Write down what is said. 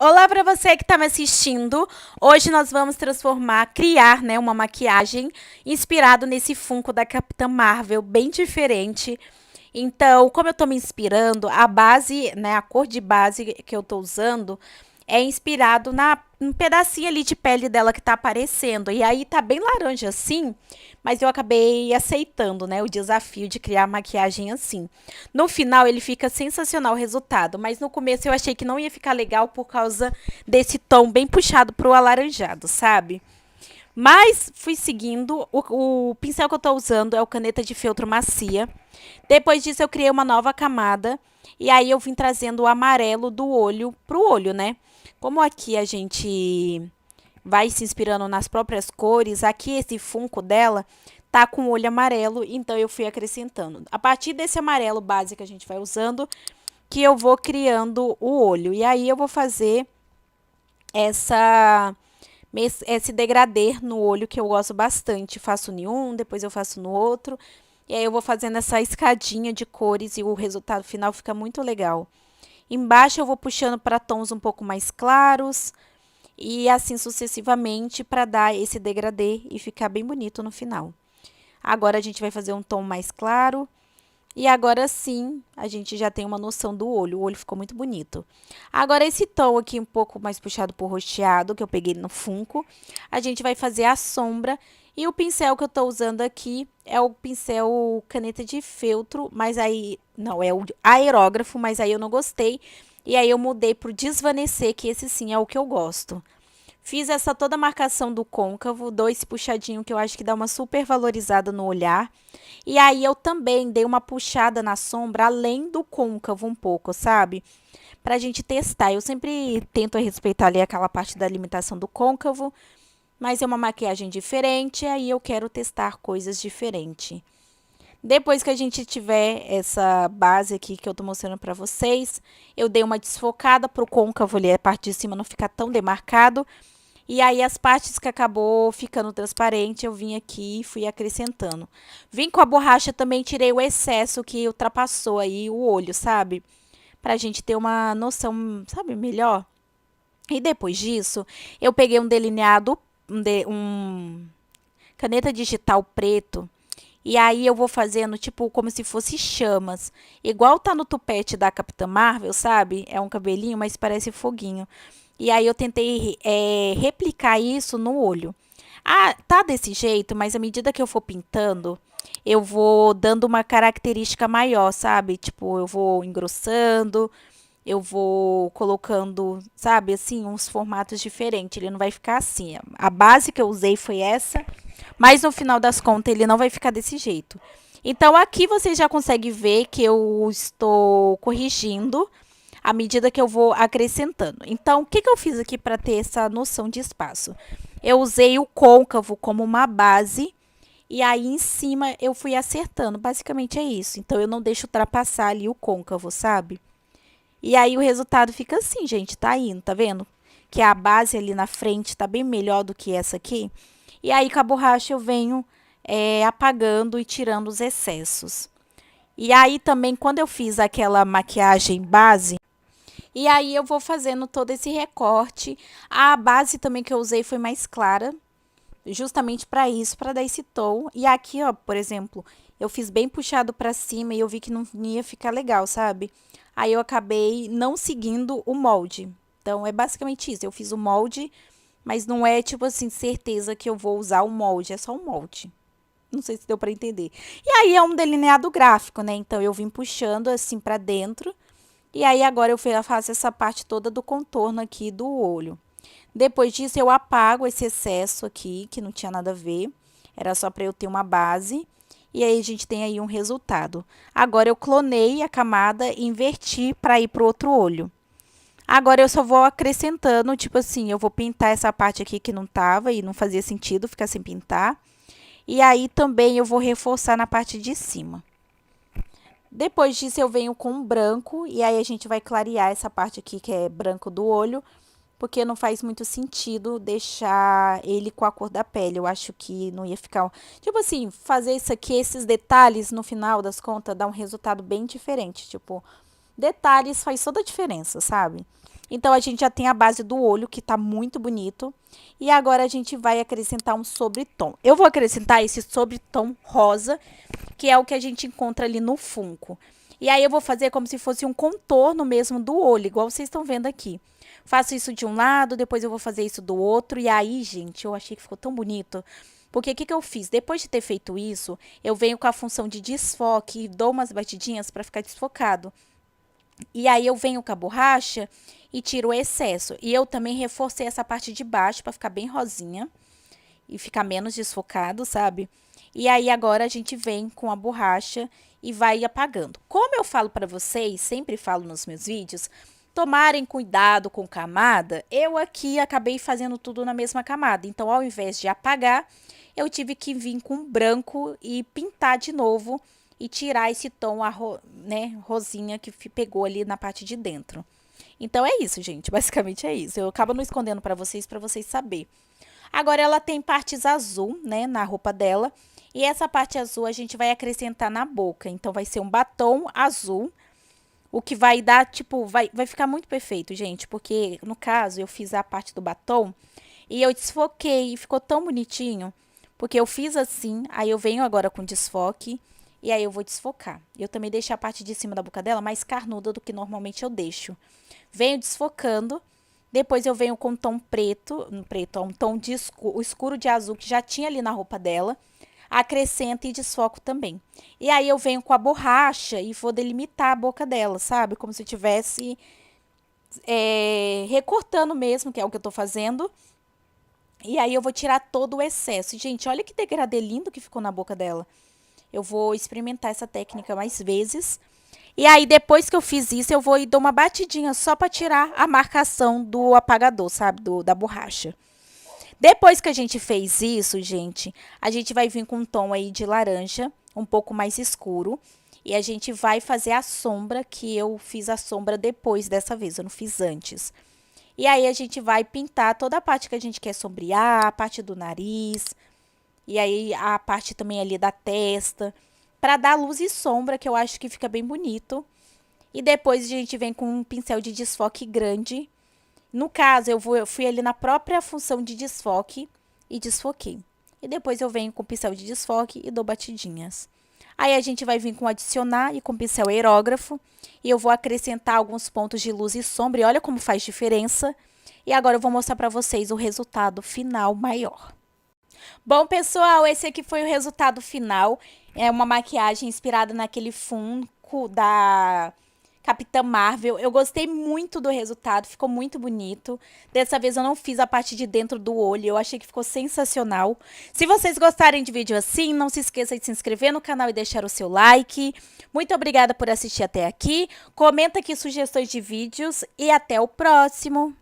Olá para você que está me assistindo. Hoje nós vamos criar, né, uma maquiagem inspirado nesse Funko da Capitã Marvel, bem diferente. Então, como eu estou me inspirando, a base, né, a cor de base que eu estou usando é inspirado na um pedacinho ali de pele dela que tá aparecendo. E aí tá bem laranja assim, mas eu acabei aceitando, né, o desafio de criar maquiagem assim. No final ele fica sensacional o resultado, mas no começo eu achei que não ia ficar legal por causa desse tom bem puxado pro alaranjado, sabe? Mas fui seguindo. O pincel que eu tô usando é o caneta de feltro macia. Depois disso, eu criei uma nova camada. E aí, eu vim trazendo o amarelo do olho pro olho, né? Como aqui a gente vai se inspirando nas próprias cores, aqui esse Funko dela tá com o olho amarelo, então eu fui acrescentando. A partir desse amarelo base que a gente vai usando, que eu vou criando o olho. E aí, eu vou fazer essa esse degradê no olho que eu gosto bastante. Faço em um, depois eu faço no outro. E aí eu vou fazendo essa escadinha de cores e o resultado final fica muito legal. Embaixo eu vou puxando para tons um pouco mais claros e assim sucessivamente para dar esse degradê e ficar bem bonito no final. Agora a gente vai fazer um tom mais claro. E agora sim, a gente já tem uma noção do olho. O olho ficou muito bonito. Agora, esse tom aqui um pouco mais puxado por roxeado, que eu peguei no Funko, a gente vai fazer a sombra. E o pincel que eu tô usando aqui é o pincel caneta de feltro, mas aí... Não, é o aerógrafo, mas aí eu não gostei. E aí eu mudei pro desvanecer, que esse sim é o que eu gosto. Fiz essa toda marcação do côncavo, dou esse puxadinho que eu acho que dá uma super valorizada no olhar. E aí eu também dei uma puxada na sombra além do côncavo um pouco, sabe? Pra gente testar. Eu sempre tento respeitar ali aquela parte da limitação do côncavo, mas é uma maquiagem diferente, aí eu quero testar coisas diferentes. Depois que a gente tiver essa base aqui que eu tô mostrando pra vocês, eu dei uma desfocada pro côncavo ali, a parte de cima não ficar tão demarcado. E aí, as partes que acabou ficando transparente, eu vim aqui e fui acrescentando. Vim com a borracha também, tirei o excesso que ultrapassou aí o olho, sabe? Pra gente ter uma noção, sabe, melhor. E depois disso, eu peguei um delineado, um caneta digital preto. E aí eu vou fazendo, tipo, como se fosse chamas. Igual tá no tupete da Capitã Marvel, sabe? É um cabelinho, mas parece foguinho. E aí eu tentei replicar isso no olho. Ah, tá desse jeito, mas à medida que eu for pintando, eu vou dando uma característica maior, sabe? Tipo, eu vou engrossando, eu vou colocando, sabe, assim, uns formatos diferentes. Ele não vai ficar assim. A base que eu usei foi essa, mas no final das contas ele não vai ficar desse jeito. Então aqui você já consegue ver que eu estou corrigindo à medida que eu vou acrescentando. Então, o que, que eu fiz aqui para ter essa noção de espaço? Eu usei o côncavo como uma base e aí em cima eu fui acertando. Basicamente é isso. Então, eu não deixo ultrapassar ali o côncavo, sabe? E aí o resultado fica assim, gente, tá indo, tá vendo? Que a base ali na frente tá bem melhor do que essa aqui. E aí com a borracha eu venho apagando e tirando os excessos. E aí também quando eu fiz aquela maquiagem base, e aí eu vou fazendo todo esse recorte. A base também que eu usei foi mais clara, justamente para isso, para dar esse tom. E aqui, ó, por exemplo, eu fiz bem puxado para cima e eu vi que não ia ficar legal, sabe? Aí eu acabei não seguindo o molde. Então é basicamente isso. Eu fiz o molde, mas não é tipo assim certeza que eu vou usar o molde, é só um molde. Não sei se deu para entender. E aí é um delineado gráfico, né? Então eu vim puxando assim para dentro. E aí agora eu faço essa parte toda do contorno aqui do olho. Depois disso eu apago esse excesso aqui, que não tinha nada a ver. Era só para eu ter uma base. E aí a gente tem aí um resultado. Agora eu clonei a camada e inverti para ir para o outro olho. Agora eu só vou acrescentando, tipo assim, eu vou pintar essa parte aqui que não tava e não fazia sentido ficar sem pintar. E aí também eu vou reforçar na parte de cima. Depois disso eu venho com branco e aí a gente vai clarear essa parte aqui que é branco do olho, porque não faz muito sentido deixar ele com a cor da pele. Eu acho que não ia ficar... Tipo assim, fazer isso aqui, esses detalhes no final das contas, dá um resultado bem diferente. Tipo, detalhes faz toda a diferença, sabe? Então, a gente já tem a base do olho, que tá muito bonito. E agora, a gente vai acrescentar um sobretom. Eu vou acrescentar esse sobretom rosa, que é o que a gente encontra ali no Funko. E aí, eu vou fazer como se fosse um contorno mesmo do olho, igual vocês estão vendo aqui. Faço isso de um lado, depois eu vou fazer isso do outro. E aí, gente, eu achei que ficou tão bonito. Porque o que eu fiz? Depois de ter feito isso, eu venho com a função de desfoque e dou umas batidinhas para ficar desfocado. E aí eu venho com a borracha e tiro o excesso. E eu também reforcei essa parte de baixo para ficar bem rosinha e ficar menos desfocado, sabe? E aí agora a gente vem com a borracha e vai apagando. Como eu falo para vocês, sempre falo nos meus vídeos, tomarem cuidado com camada, eu aqui acabei fazendo tudo na mesma camada. Então, ao invés de apagar, eu tive que vir com branco e pintar de novo e tirar esse tom né, rosinha que pegou ali na parte de dentro. Então é isso, gente. Basicamente é isso. Eu acabo não escondendo para vocês saberem. Agora ela tem partes azul, né, na roupa dela. E essa parte azul a gente vai acrescentar na boca. Então vai ser um batom azul. O que vai dar, tipo, vai ficar muito perfeito, gente. Porque, no caso, eu fiz a parte do batom e eu desfoquei e ficou tão bonitinho. Porque eu fiz assim, aí eu venho agora com desfoque e aí eu vou desfocar. Eu também deixei a parte de cima da boca dela mais carnuda do que normalmente eu deixo. Venho desfocando, depois eu venho com um tom preto, um tom de escuro de azul que já tinha ali na roupa dela. Acrescento e desfoco também. E aí eu venho com a borracha e vou delimitar a boca dela, sabe? Como se eu estivesse recortando mesmo, que é o que eu tô fazendo. E aí eu vou tirar todo o excesso. Gente, olha que degradê lindo que ficou na boca dela. Eu vou experimentar essa técnica mais vezes. E aí, depois que eu fiz isso, eu vou e dou uma batidinha só para tirar a marcação do apagador, sabe? Da borracha. Depois que a gente fez isso, gente, a gente vai vir com um tom aí de laranja, um pouco mais escuro. E a gente vai fazer a sombra, que eu fiz a sombra depois dessa vez, eu não fiz antes. E aí, a gente vai pintar toda a parte que a gente quer sombrear, a parte do nariz, e aí a parte também ali da testa, para dar luz e sombra, que eu acho que fica bem bonito. E depois a gente vem com um pincel de desfoque grande. No caso, eu fui ali na própria função de desfoque e desfoquei. E depois eu venho com o pincel de desfoque e dou batidinhas. Aí a gente vai vir com adicionar e com pincel aerógrafo. E eu vou acrescentar alguns pontos de luz e sombra. E olha como faz diferença. E agora eu vou mostrar para vocês o resultado final maior. Bom, pessoal, esse aqui foi o resultado final. É uma maquiagem inspirada naquele Funko da Capitã Marvel. Eu gostei muito do resultado, ficou muito bonito. Dessa vez eu não fiz a parte de dentro do olho, eu achei que ficou sensacional. Se vocês gostarem de vídeo assim, não se esqueça de se inscrever no canal e deixar o seu like. Muito obrigada por assistir até aqui. Comenta aqui sugestões de vídeos e até o próximo.